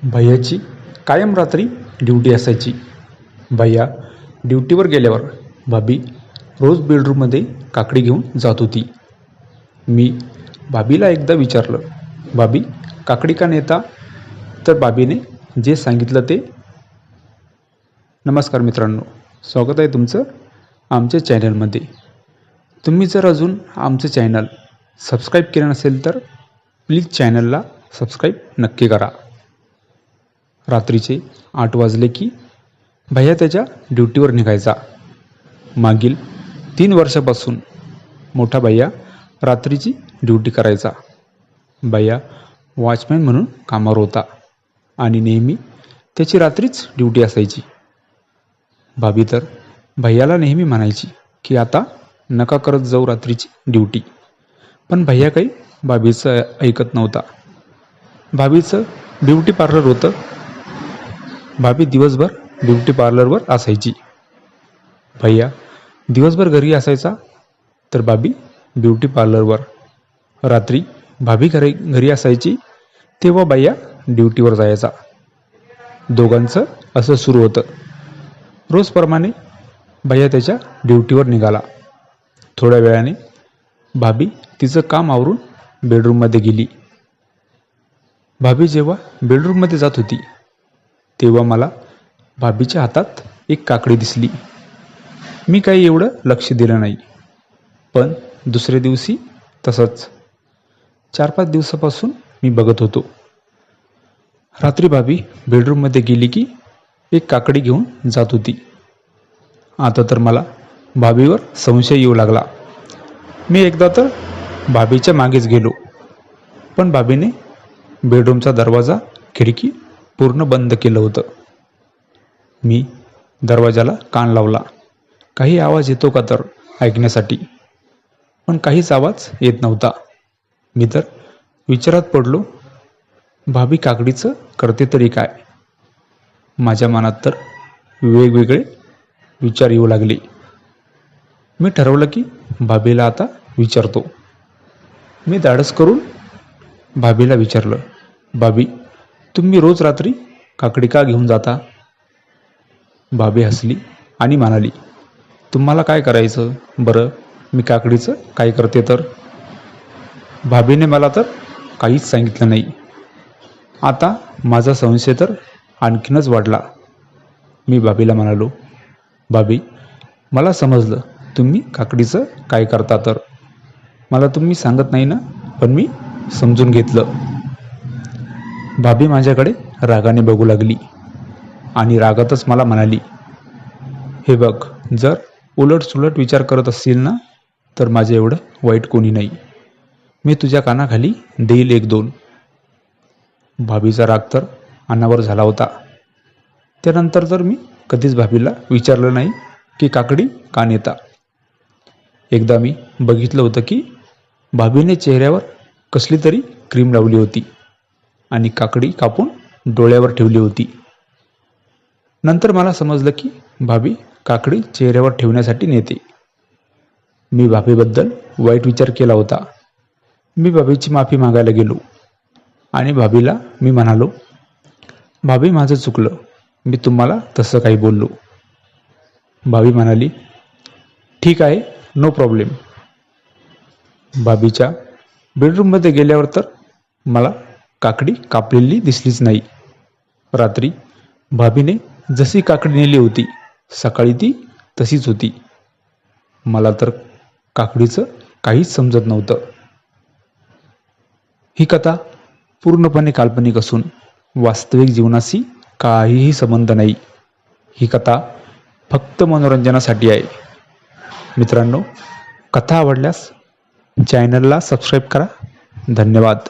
भैयाची कायम रात्री ड्युटी असायची. भैया ड्युटीवर गेल्यावर भाभी रोज बेडरूममध्ये काकडी घेऊन जात होती. मी भाभीला एकदा विचारलं, भाभी काकडी का नेता? तर भाभीने जे सांगितलं ते. नमस्कार मित्रांनो, स्वागत आहे तुमचं आमच्या चॅनलमध्ये. तुम्ही जर अजून आमचं चॅनल सबस्क्राईब केलं नसेल तर प्लीज चॅनलला सबस्क्राईब नक्की करा. रात्रीचे 8 वाजले की भैया त्याच्या ड्युटीवर निघायचा. मागील 3 वर्षापासून मोठा भैया रात्रीची ड्युटी करायचा. भैया वॉचमॅन म्हणून कामावर होता आणि नेहमी त्याची रात्रीच ड्युटी असायची. भाभी तर भैयाला नेहमी म्हणायची की आता नका करत जाऊ रात्रीची ड्युटी. पण भैया काही भाभीचं ऐकत नव्हता. भाभीचं ब्युटी पार्लर होतं. भाभी दिवसभर ब्युटी पार्लरवर असायची. भैया दिवसभर घरी असायचा तर भाभी ब्युटी पार्लरवर. रात्री भाभी घरी असायची तेव्हा भैया ड्युटीवर जायचा. दोघांचं असं सुरू होतं. रोजप्रमाणे भैया त्याच्या ड्युटीवर निघाला. थोड्या वेळाने भाभी तिचं काम आवरून बेडरूममध्ये गेली. भाभी जेव्हा बेडरूममध्ये जात होती तेव्हा मला भाभीच्या हातात एक काकडी दिसली. मी काही एवढं लक्ष दिलं नाही. पण दुसऱ्या दिवशी तसंच. 4-5 दिवसापासून मी बघत होतो. रात्री भाभी बेडरूममध्ये गेली की एक काकडी घेऊन जात होती. आता तर मला भाभीवर संशय येऊ लागला. मी एकदा तर भाभीच्या मागेच गेलो. पण भाभीने बेडरूमचा दरवाजा खिडकी पूर्ण बंद केलं होतं. मी दरवाजाला कान लावला, काही आवाज येतो का तर ऐकण्यासाठी. पण काहीच आवाज येत नव्हता. मी तर विचारात पडलो, भाभी काकडीचं करते तरी काय. माझ्या मनात तर वेगवेगळे विचार येऊ लागले. मी ठरवलं की भाभीला आता विचारतो. मी धाडस करून भाभीला विचारलं, भाभी तुम्ही रोज रात्री काकडी का घेऊन जाता? भाभी हसली आणि म्हणाली, तुम्हाला काय करायचं बरं मी काकडीचं काय करते तर? भाभीने मला तर काहीच सांगितलं नाही. आता माझा संशय तर आणखीनच वाढला. मी भाभीला म्हणालो, भाभी मला समजलं तुम्ही काकडीचं काय करता तर. मला तुम्ही सांगत नाही ना, पण मी समजून घेतलं. भाभी माझ्याकडे रागाने बघू लागली आणि रागातच मला म्हणाली, हे बघ, जर उलटसुलट विचार करत असतील ना तर माझे एवढं वाईट कोणी नाही. मी तुझ्या कानाखाली देईल 1-2. भाभीचा राग तर अनावर झाला होता. त्यानंतर तर मी कधीच भाभीला विचारलं नाही की काकडी का नेता. एकदा मी बघितलं होतं की भाभीने चेहऱ्यावर कसली तरी क्रीम लावली होती आणि काकडी कापून डोळ्यावर ठेवली होती. नंतर मला समजलं की भाभी काकडी चेहऱ्यावर ठेवण्यासाठी नेते. मी भाभीबद्दल वाईट विचार केला होता. मी भाभीची माफी मागायला गेलो आणि भाभीला मी म्हणालो, भाभी माझं चुकलं, मी तुम्हाला तसं काही बोललो. भाभी म्हणाली, ठीक आहे, नो प्रॉब्लेम. भाभीच्या बेडरूममध्ये गेल्यावर तर मला काकडी कापलेली दिसलीच नाही. रात्री भाभीने जशी काकडी नेली होती सकाळी ती तशीच होती. मला तर काकडीचं काहीच समजत नव्हतं. ही कथा पूर्णपणे काल्पनिक असून वास्तविक जीवनाशी काहीही संबंध नाही. ही कथा फक्त मनोरंजनासाठी आहे. मित्रांनो, कथा आवडल्यास चॅनलला सबस्क्राईब करा. धन्यवाद.